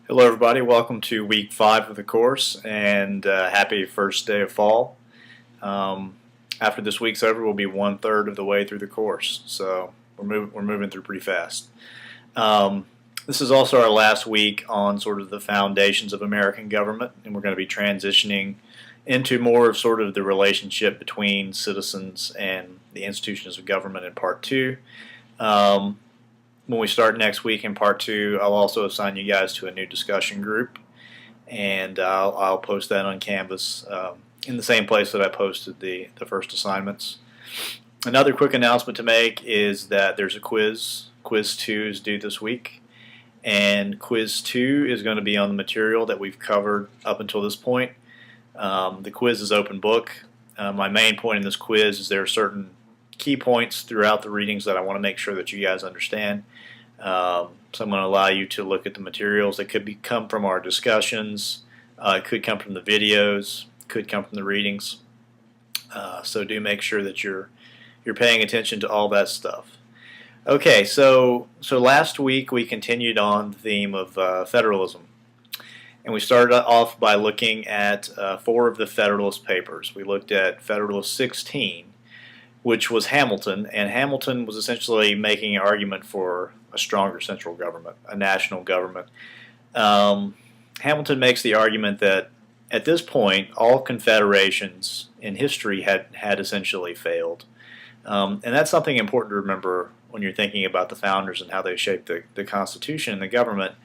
Hello everybody, welcome to week 5 of the course and happy first day of fall. After this week's over, we'll be 1/3 of the way through the course, so we're moving through pretty fast. This is also our last week on sort of the foundations of American government, and we're going to be transitioning into more of sort of the relationship between citizens and the institutions of government in part 2. When we start next week in part 2, I'll also assign you guys to a new discussion group, and I'll post that on Canvas in the same place that I posted the first assignments. Another quick announcement to make is that there's a quiz. Quiz 2 is due this week, and Quiz 2 is going to be on the material that we've covered up until this point. The quiz is open book. My main point in this quiz is there are certain key points throughout the readings that I want to make sure that you guys understand. So I'm going to allow you to look at the materials that could come from our discussions. It could come from the videos, could come from the readings. So do make sure that you're paying attention to all that stuff. Okay, so last week we continued on the theme of federalism. And we started off by looking at 4 of the Federalist Papers. We looked at Federalist 16, which was Hamilton, and Hamilton was essentially making an argument for a stronger central government, a national government. Hamilton makes the argument that at this point, all confederations in history had essentially failed. And that's something important to remember when you're thinking about the founders and how they shaped the Constitution and the government,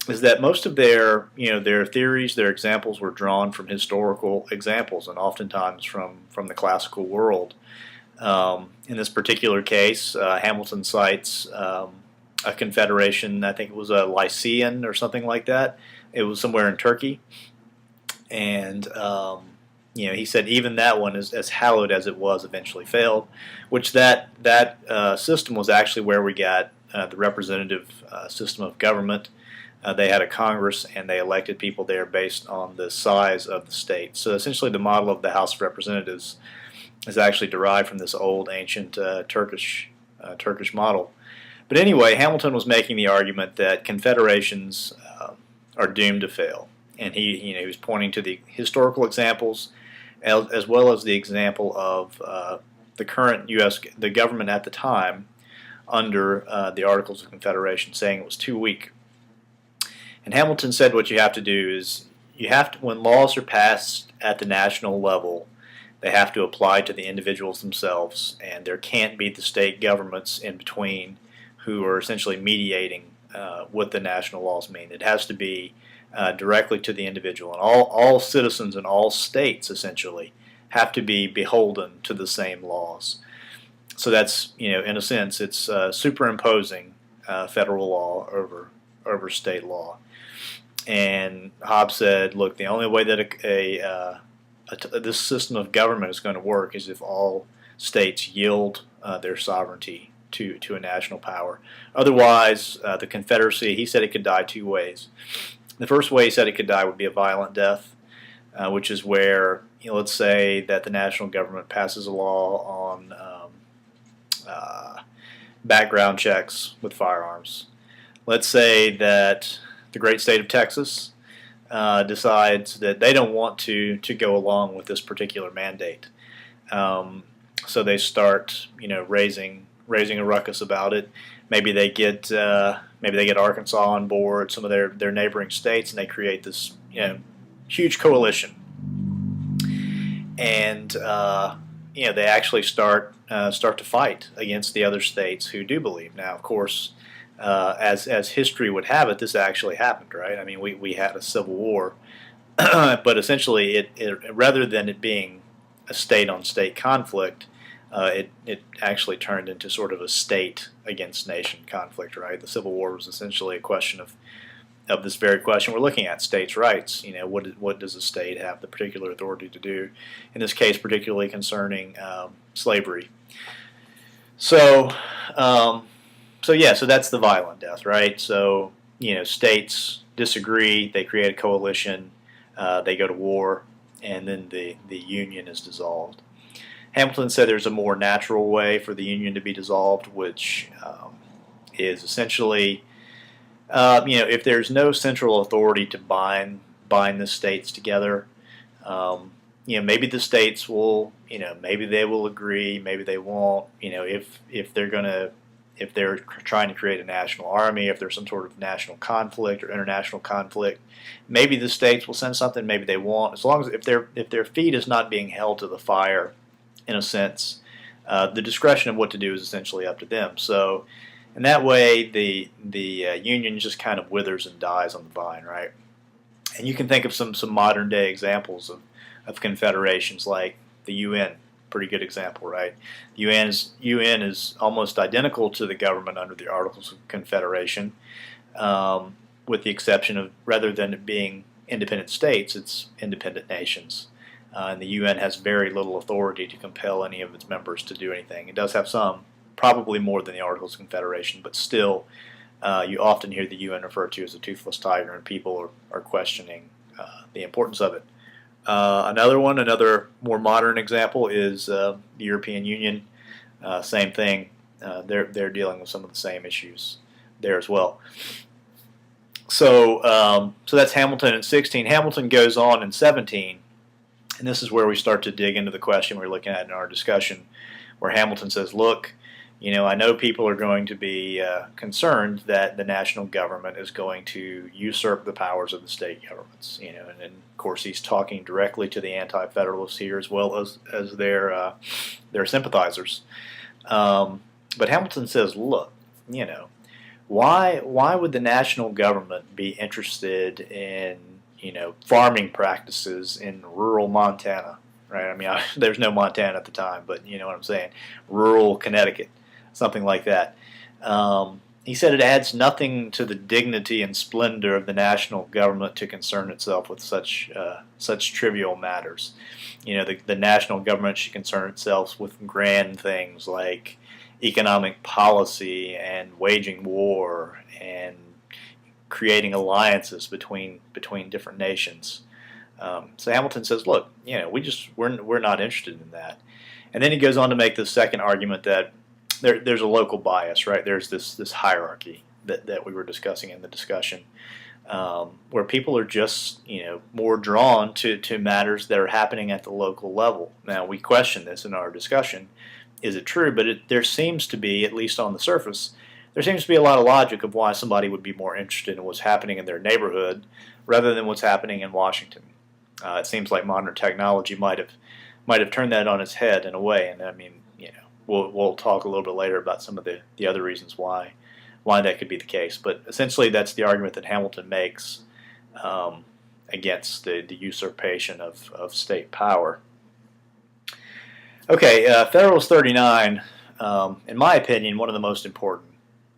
is that most of their theories, their examples were drawn from historical examples and oftentimes from the classical world. In this particular case, Hamilton cites a confederation. I think it was a Lycian or something like that. It was somewhere in Turkey, and he said even that one, as hallowed as it was, eventually failed. Which that system was actually where we got the representative system of government. They had a Congress, and they elected people there based on the size of the state. So essentially, the model of the House of Representatives is actually derived from this old, ancient Turkish model. But anyway, Hamilton was making the argument that confederations are doomed to fail, and he was pointing to the historical examples as well as the example of the current the government at the time under the Articles of Confederation, saying it was too weak. And Hamilton said what you have to do is when laws are passed at the national level, they have to apply to the individuals themselves, and there can't be the state governments in between who are essentially mediating what the national laws mean. It has to be directly to the individual, and all citizens in all states essentially have to be beholden to the same laws. So that's, in a sense, it's superimposing federal law over state law. And Hobbes said, look, the only way that this system of government is going to work is if all states yield their sovereignty to a national power. Otherwise, the Confederacy, he said it could die 2 ways. The first way he said it could die would be a violent death, which is where, let's say that the national government passes a law on background checks with firearms. Let's say that the great state of Texas decides that they don't want to go along with this particular mandate. So they start, raising a ruckus about it. Maybe they get Arkansas on board, some of their neighboring states, and they create this huge coalition. And they actually start to fight against the other states who do believe. Now, of course, as history would have it, this actually happened, right? I mean, we had a civil war, but essentially, it rather than it being a state-on-state conflict, it actually turned into sort of a state against nation conflict, right? The Civil War was essentially a question of this very question we're looking at, states' rights. What does a state have the particular authority to do? In this case, particularly concerning slavery. So that's the violent death, right? So, states disagree, they create a coalition, they go to war, and then the union is dissolved. Hamilton said there's a more natural way for the union to be dissolved, which is essentially If there's no central authority to bind the states together, maybe the states will, maybe they will agree, maybe they won't. If they're trying to create a national army, if there's some sort of national conflict or international conflict, maybe the states will send something, maybe they won't. As long as if their feet is not being held to the fire, in a sense, the discretion of what to do is essentially up to them. So, in that way, the union just kind of withers and dies on the vine, right? And you can think of some modern day examples of confederations like the UN. Pretty good example, right? The UN is almost identical to the government under the Articles of Confederation, with the exception of, rather than it being independent states, it's independent nations. And the UN has very little authority to compel any of its members to do anything. It does have some, probably more than the Articles of Confederation, but still, you often hear the UN referred to as a toothless tiger, and people are questioning the importance of it. Another more modern example is the European Union. Same thing. They're dealing with some of the same issues there as well. So that's Hamilton in 16. Hamilton goes on in 17, and this is where we start to dig into the question we're looking at in our discussion, where Hamilton says, look, I know people are going to be concerned that the national government is going to usurp the powers of the state governments. And of course he's talking directly to the anti-federalists here as well as their sympathizers. But Hamilton says, look, why would the national government be interested in farming practices in rural Montana? Right? I mean, there's no Montana at the time, but you know what I'm saying. Rural Connecticut. Something like that. He said it adds nothing to the dignity and splendor of the national government to concern itself with such trivial matters. The national government should concern itself with grand things like economic policy and waging war and creating alliances between different nations. So Hamilton says, look, we're not interested in that. And then he goes on to make the second argument that there's a local bias, right? There's this hierarchy that we were discussing in the discussion, where people are just more drawn to matters that are happening at the local level. Now we question this in our discussion. Is it true? But there seems to be, at least on the surface, there seems to be a lot of logic of why somebody would be more interested in what's happening in their neighborhood rather than what's happening in Washington. It seems like modern technology might have turned that on its head in a way, and I mean, we'll talk a little bit later about some of the other reasons why that could be the case. But essentially, that's the argument that Hamilton makes against the usurpation of state power. Okay, Federalist 39, in my opinion, one of the most important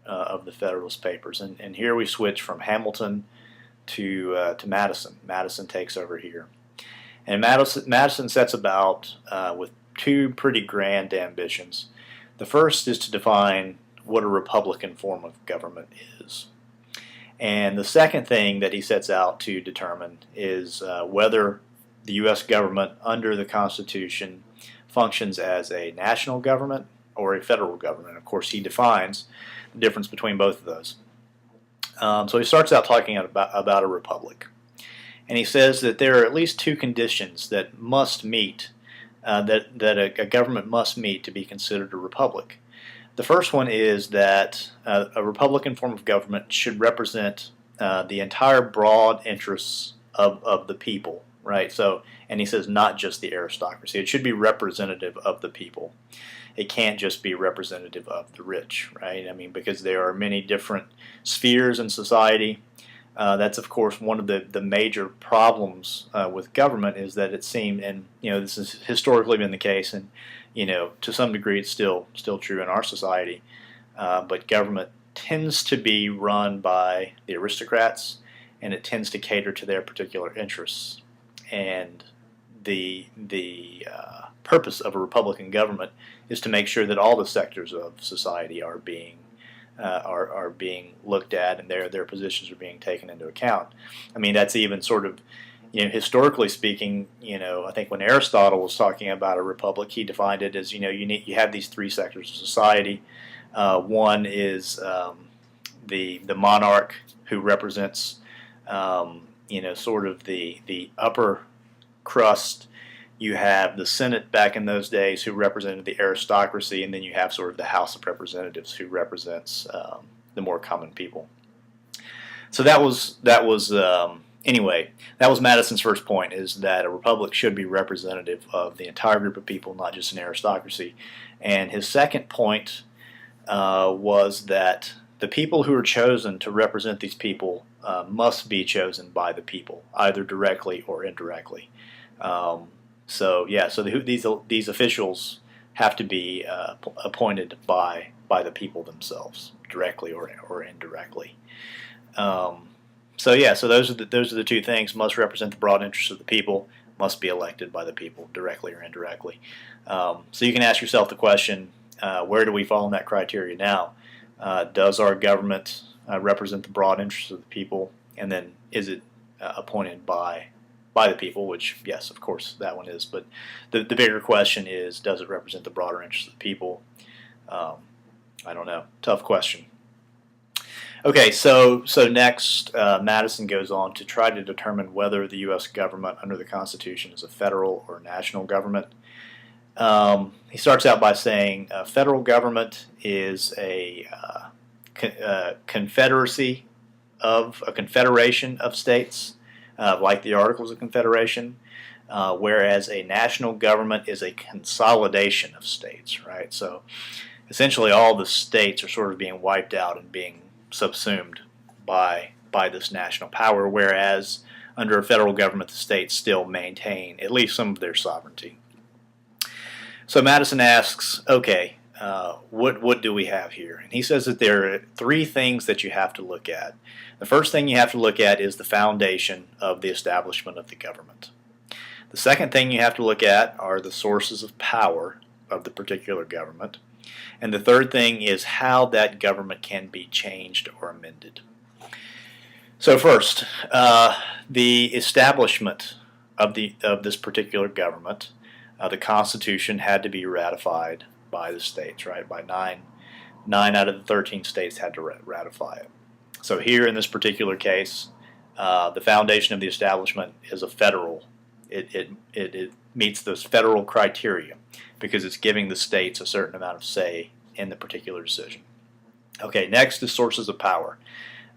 of the Federalist Papers, and here we switch from Hamilton to Madison. Madison takes over here, and Madison sets about with two pretty grand ambitions. The first is to define what a republican form of government is. And the second thing that he sets out to determine is whether the U.S. government under the Constitution functions as a national government or a federal government. Of course, he defines the difference between both of those. So he starts out talking about a republic. And he says that there are at least two conditions that must meet that a government must meet to be considered a republic. The first one is that a republican form of government should represent the entire broad interests of the people, right? So, and he says not just the aristocracy. It should be representative of the people. It can't just be representative of the rich, right? I mean, because there are many different spheres in society. That's, of course, one of the major problems with government is that it seemed, and this has historically been the case, and to some degree it's still true in our society. But government tends to be run by the aristocrats, and it tends to cater to their particular interests. And the purpose of a republican government is to make sure that all the sectors of society are being looked at, and their positions are being taken into account. I mean, that's even sort of, historically speaking, I think when Aristotle was talking about a republic, he defined it as, you have these three sectors of society. One is the monarch who represents sort of the upper crust. You have the Senate back in those days who represented the aristocracy, and then you have sort of the House of Representatives who represents the more common people. So that was anyway, that was Madison's first point, is that a republic should be representative of the entire group of people, not just an aristocracy. And his second point was that the people who are chosen to represent these people must be chosen by the people, either directly or indirectly. So these officials have to be appointed by the people themselves, directly or indirectly. So those are the two things: must represent the broad interests of the people, must be elected by the people, directly or indirectly. So you can ask yourself the question: where do we fall in that criteria now? Does our government represent the broad interests of the people, and then is it appointed by the people? Which, yes, of course, that one is. But the bigger question is, does it represent the broader interests of the people? I don't know. Tough question. Okay, so next, Madison goes on to try to determine whether the U.S. government under the Constitution is a federal or national government. He starts out by saying federal government is a confederation of states, like the Articles of Confederation, whereas a national government is a consolidation of states, right? So essentially all the states are sort of being wiped out and being subsumed by this national power, whereas under a federal government the states still maintain at least some of their sovereignty. So Madison asks, okay, what do we have here? And he says that there are three things that you have to look at. The first thing you have to look at is the foundation of the establishment of the government. The second thing you have to look at are the sources of power of the particular government. And the third thing is how that government can be changed or amended. So first, the establishment of this particular government, the Constitution had to be ratified by the states, right? By nine out of the 13 states had to ratify it. So here in this particular case, the foundation of the establishment is a federal. It meets those federal criteria because it's giving the states a certain amount of say in the particular decision. Okay, next is sources of power,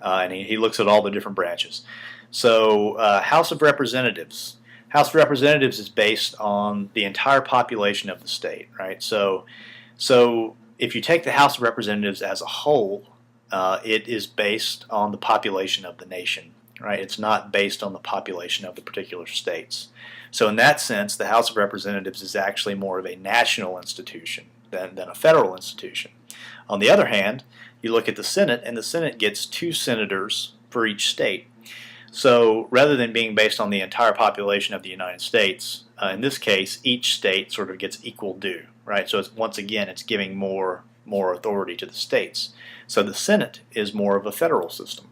and he looks at all the different branches. So House of Representatives. House of Representatives is based on the entire population of the state, right? So if you take the House of Representatives as a whole, it is based on the population of the nation, right? It's not based on the population of the particular states. So in that sense, the House of Representatives is actually more of a national institution than a federal institution. On the other hand, you look at the Senate, and the Senate gets 2 senators for each state. So rather than being based on the entire population of the United States, in this case, each state sort of gets equal due, right? So once again, it's giving more authority to the states. So the Senate is more of a federal system.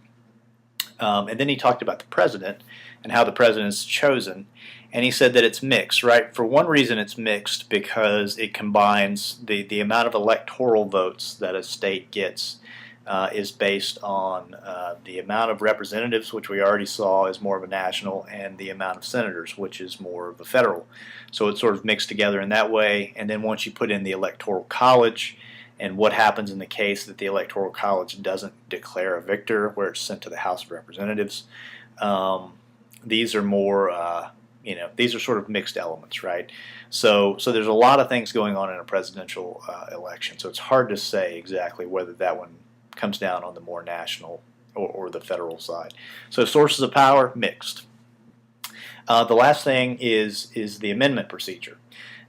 And then he talked about the president and how the president is chosen. And he said that it's mixed, right? For one reason, it's mixed because it combines the amount of electoral votes that a state gets is based on the amount of representatives, which we already saw is more of a national, and the amount of senators, which is more of a federal. So it's sort of mixed together in that way. And then once you put in the Electoral College, and what happens in the case that the Electoral College doesn't declare a victor, where it's sent to the House of Representatives, these are more, these are sort of mixed elements, right? So there's a lot of things going on in a presidential election. So it's hard to say exactly whether that one comes down on the more national or the federal side. So sources of power, mixed. The last thing is the amendment procedure.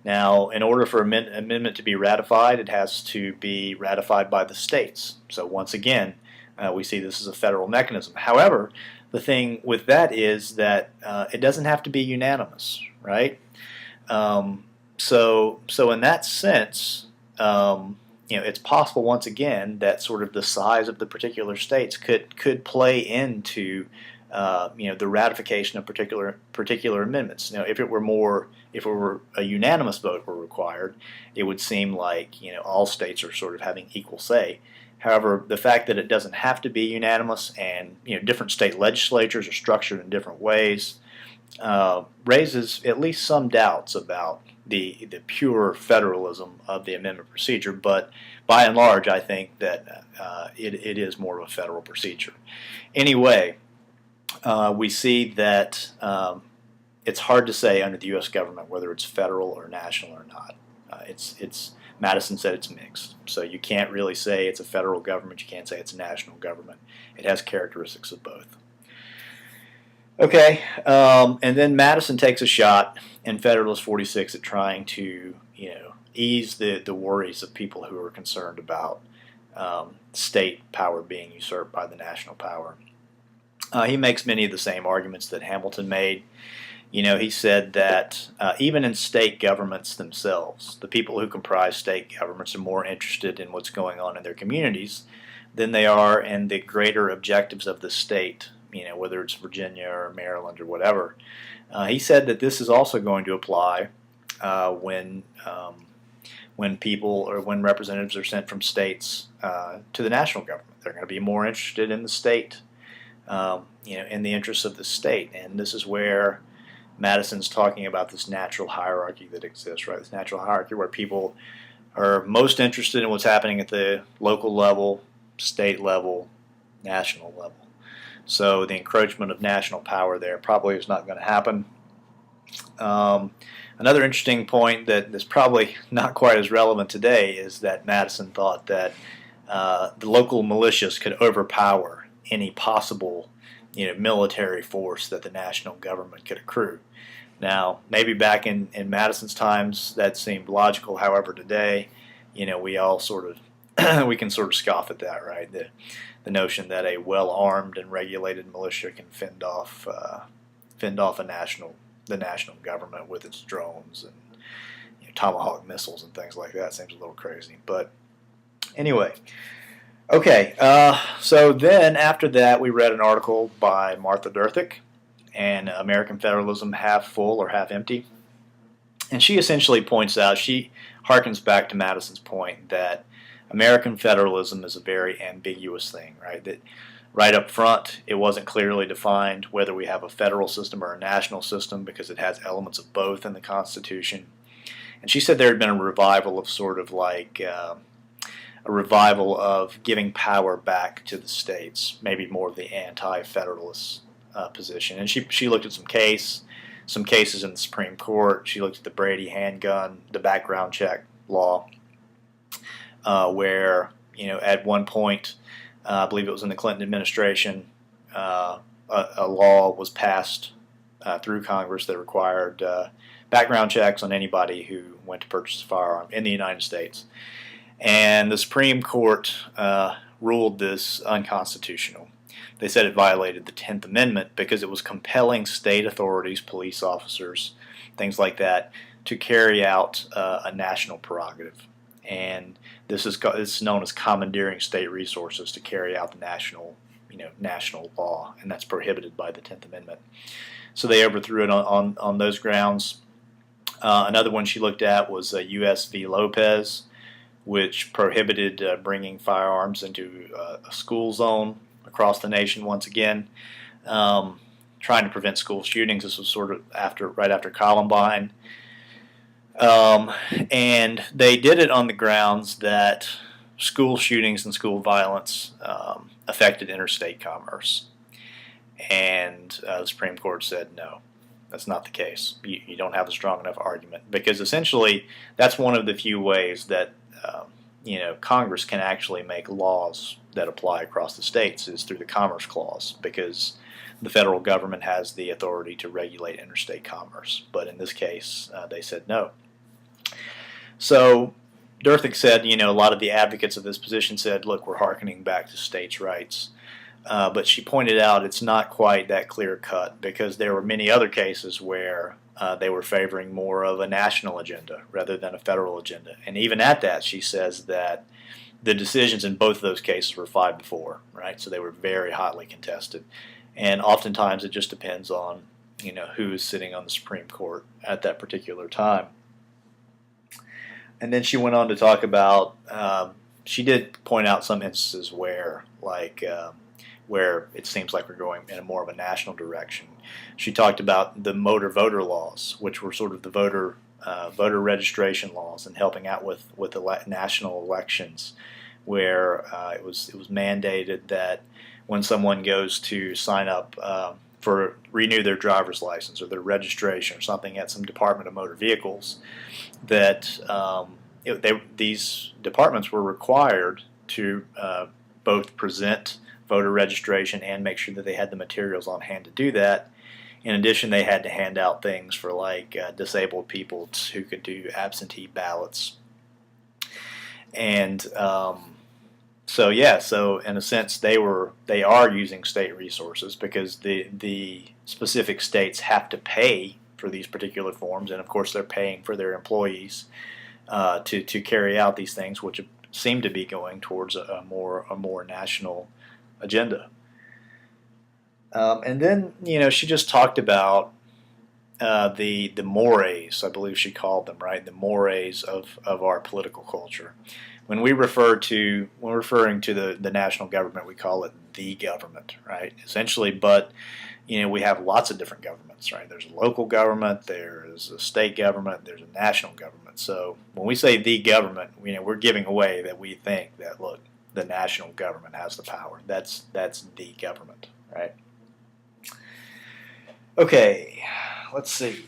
Now, in order for an amendment to be ratified, it has to be ratified by the states. So once again, we see this as a federal mechanism. However, the thing with that is that it doesn't have to be unanimous, right? So in that sense, it's possible once again that sort of the size of the particular states could play into the ratification of particular amendments. Now, if it were a unanimous vote were required, it would seem like all states are sort of having equal say. However, the fact that it doesn't have to be unanimous, and different state legislatures are structured in different ways, raises at least some doubts about the pure federalism of the amendment procedure. But by and large, I think that it is more of a federal procedure. Anyway, we see that it's hard to say under the U.S. government whether it's federal or national or not. Madison said it's mixed, so you can't really say it's a federal government. You can't say it's a national government. It has characteristics of both. Okay, and then Madison takes a shot in Federalist 46 at trying to ease the worries of people who are concerned about state power being usurped by the national power. He makes many of the same arguments that Hamilton made. He said that even in state governments themselves, the people who comprise state governments are more interested in what's going on in their communities than they are in the greater objectives of the state, whether it's Virginia or Maryland or whatever. He said that this is also going to apply when people or when representatives are sent from states to the national government. They're going to be more interested in the state, in the interests of the state. And this is where Madison's talking about this natural hierarchy that exists, right? This natural hierarchy where people are most interested in what's happening at the local level, state level, national level. So the encroachment of national power there probably is not going to happen. Another interesting point that is probably not quite as relevant today is that Madison thought that the local militias could overpower any possible military force that the national government could accrue. Now, maybe back in Madison's times that seemed logical. However, today, we all sort of we can sort of scoff at that, right? The notion that a well-armed and regulated militia can fend off the national government with its drones and Tomahawk missiles and things like that seems a little crazy. But anyway. Okay, so then after that we read an article by Martha Durthick, and American Federalism, Half Full or Half Empty. And she essentially points out, she harkens back to Madison's point that American federalism is a very ambiguous thing, right? That right up front it wasn't clearly defined whether we have a federal system or a national system because it has elements of both in the Constitution. And she said there had been a revival of sort of like a revival of giving power back to the states, maybe more of the anti-federalist position. And she looked at some cases in the Supreme Court. She looked at the Brady handgun, the background check law, where at one point, I believe it was in the Clinton administration, a law was passed through Congress that required background checks on anybody who went to purchase a firearm in the United States. And the Supreme Court ruled this unconstitutional. They said it violated the 10th Amendment because it was compelling state authorities, police officers, things like that, to carry out a national prerogative. And this is known as commandeering state resources to carry out the national law, and that's prohibited by the 10th Amendment. So they overthrew it on those grounds. Another one she looked at was U.S. v. Lopez, which prohibited bringing firearms into a school zone across the nation once again, trying to prevent school shootings. This was sort of right after Columbine. And they did it on the grounds that school shootings and school violence affected interstate commerce. And the Supreme Court said, no, that's not the case. You don't have a strong enough argument, because essentially that's one of the few ways that Congress can actually make laws that apply across the states is through the Commerce Clause, because the federal government has the authority to regulate interstate commerce. But in this case, they said no. So Durthick said, a lot of the advocates of this position said, look, we're hearkening back to states' rights. But she pointed out it's not quite that clear cut, because there were many other cases where they were favoring more of a national agenda rather than a federal agenda. And even at that, she says that the decisions in both of those cases were 5-4, right? So they were very hotly contested. And oftentimes it just depends on, who is sitting on the Supreme Court at that particular time. And then she went on to talk about she did point out some instances where, where it seems like we're going in a more of a national direction. She talked about the motor voter laws, which were sort of the voter registration laws, and helping out with national elections, where it was mandated that when someone goes to sign up for renew their driver's license or their registration or something at some Department of Motor Vehicles, that these departments were required to both present voter registration and make sure that they had the materials on hand to do that. In addition, they had to hand out things for disabled people who could do absentee ballots. And so in a sense, they are using state resources, because the specific states have to pay for these particular forms, and of course they're paying for their employees to carry out these things, which seem to be going towards a more national agenda. And then she just talked about the mores, I believe she called them, right? The mores of our political culture. When referring to the national government, we call it the government, right? Essentially, but we have lots of different governments, right? There's a local government, there's a state government, there's a national government. So when we say the government, we're giving away that we think that, look, the national government has the power. That's the government, right? Okay, let's see.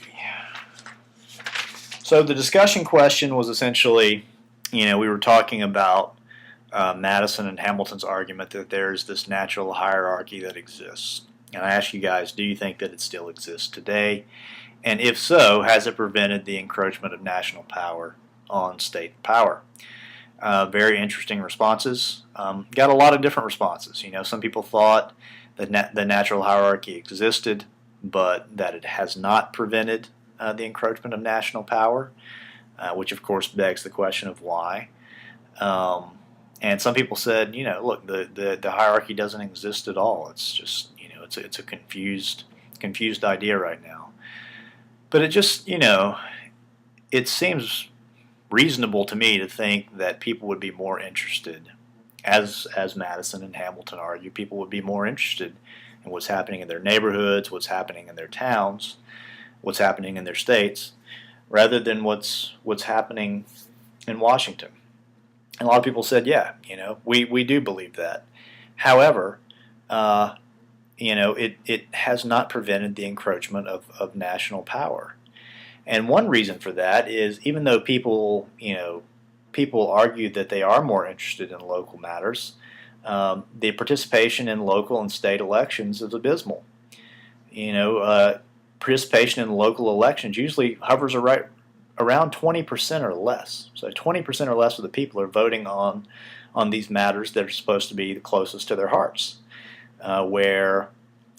So the discussion question was essentially, we were talking about Madison and Hamilton's argument that there's this natural hierarchy that exists. And I asked you guys, do you think that it still exists today? And if so, has it prevented the encroachment of national power on state power? Very interesting responses. Got a lot of different responses. Some people thought that the natural hierarchy existed, but that it has not prevented the encroachment of national power, which of course begs the question of why. And some people said, look, the hierarchy doesn't exist at all. It's just, it's a confused idea right now. But it just, it seems reasonable to me to think that people would be more interested, as Madison and Hamilton argue, people would be more interested in what's happening in their neighborhoods, what's happening in their towns, what's happening in their states, rather than what's happening in Washington. And a lot of people said, yeah, we do believe that. However, it has not prevented the encroachment of national power. And one reason for that is, even though people argue that they are more interested in local matters, the participation in local and state elections is abysmal. Participation in local elections usually hovers around 20% or less. So 20% or less of the people are voting on these matters that are supposed to be the closest to their hearts. Where,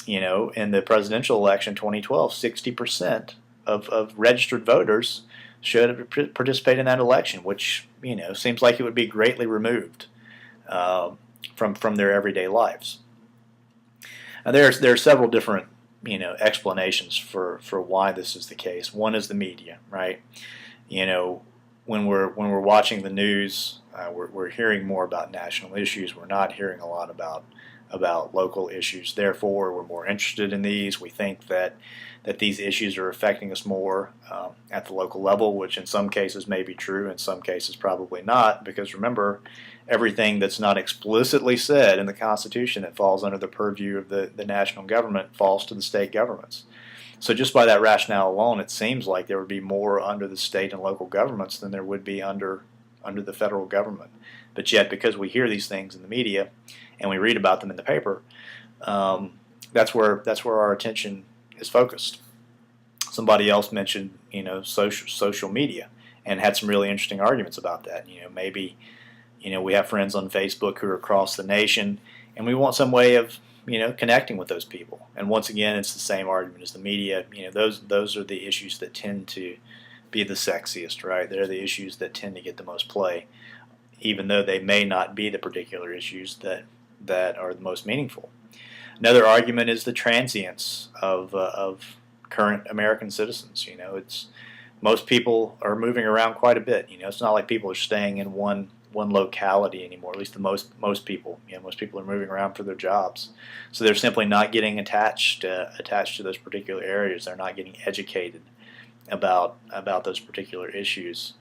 in the presidential election 2012, 60% of registered voters should participate in that election, which seems like it would be greatly removed from their everyday lives. Now, there are several different explanations for why this is the case. One is the media, right? When we're watching the news, we're hearing more about national issues. We're not hearing a lot about local issues. Therefore, we're more interested in these. We think that these issues are affecting us more at the local level, which in some cases may be true, in some cases probably not, because remember, everything that's not explicitly said in the Constitution that falls under the purview of the national government falls to the state governments. So just by that rationale alone, it seems like there would be more under the state and local governments than there would be under the federal government. But yet, because we hear these things in the media and we read about them in the paper, that's where our attention is focused. Somebody else mentioned, social media, and had some really interesting arguments about that. Maybe, we have friends on Facebook who are across the nation, and we want some way of, connecting with those people. And once again, it's the same argument as the media. Those are the issues that tend to be the sexiest, right? They're the issues that tend to get the most play, even though they may not be the particular issues that are the most meaningful. Another argument is the transience of current American citizens. It's most people are moving around quite a bit. It's not like people are staying in one one locality anymore. At least the most people. Most people are moving around for their jobs, so they're simply not getting attached to those particular areas. They're not getting educated about those particular issues.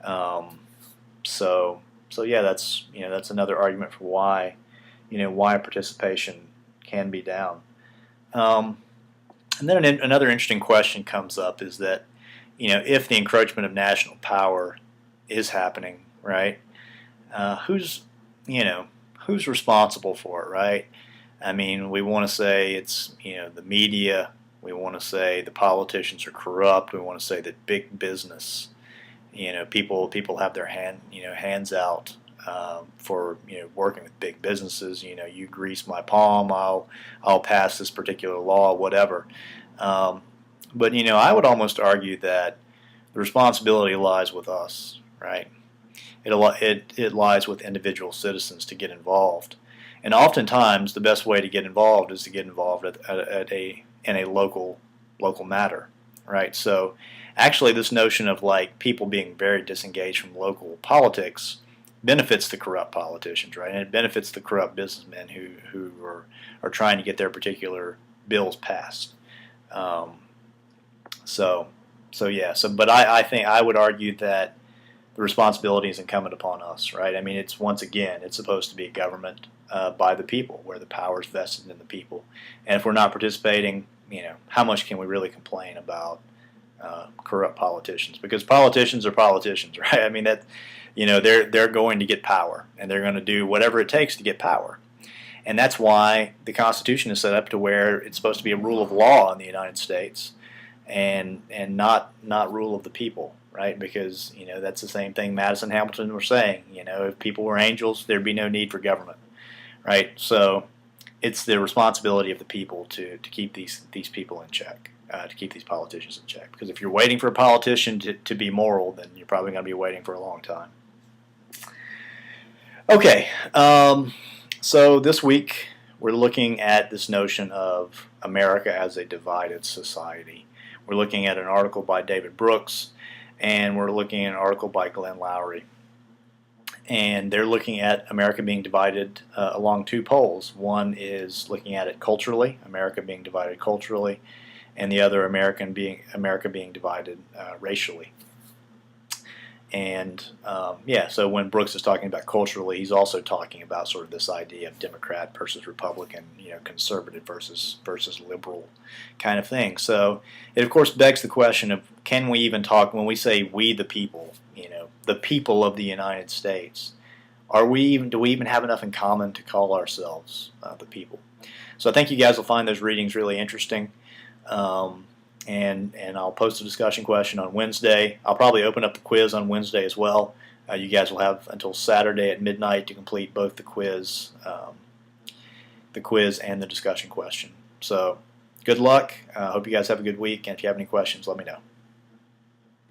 Um, so yeah, that's another argument for why participation can be down. Um, and then another interesting question comes up is that if the encroachment of national power is happening, right? Who's who's responsible for it, right? I mean, we want to say it's the media. We want to say the politicians are corrupt. We want to say that big business, people have their hands out for working with big businesses. You grease my palm, I'll pass this particular law, whatever. But I would almost argue that the responsibility lies with us, right? It lies with individual citizens to get involved, and oftentimes the best way to get involved is to get involved in a local matter, right? So actually, this notion of like people being very disengaged from local politics benefits the corrupt politicians, right? And it benefits the corrupt businessmen who are trying to get their particular bills passed. Um, so yeah. But I think I would argue that the responsibility is incumbent upon us, right? I mean, it's supposed to be a government by the people, where the power is vested in the people. And if we're not participating, how much can we really complain about corrupt politicians? Because politicians are politicians, right? I mean they're going to get power, and they're going to do whatever it takes to get power. And that's why the Constitution is set up to where it's supposed to be a rule of law in the United States, and not rule of the people, right? Because that's the same thing Madison and Hamilton were saying. If people were angels, there'd be no need for government, right? So it's the responsibility of the people to keep these people in check, to keep these politicians in check. Because if you're waiting for a politician to be moral, then you're probably going to be waiting for a long time. Okay, so this week we're looking at this notion of America as a divided society. We're looking at an article by David Brooks, and we're looking at an article by Glenn Loury. And they're looking at America being divided along two poles. One is looking at it culturally, America being divided culturally, and the other America being divided racially. And so when Brooks is talking about culturally, he's also talking about sort of this idea of Democrat versus Republican, conservative versus liberal kind of thing. So it of course begs the question of, can we even talk when we say we the people, the people of the United States? Do we even have enough in common to call ourselves the people? So I think you guys will find those readings really interesting. And I'll post a discussion question on Wednesday. I'll probably open up the quiz on Wednesday as well. You guys will have until Saturday at midnight to complete both the quiz and the discussion question. So good luck. Hope you guys have a good week, and if you have any questions, let me know.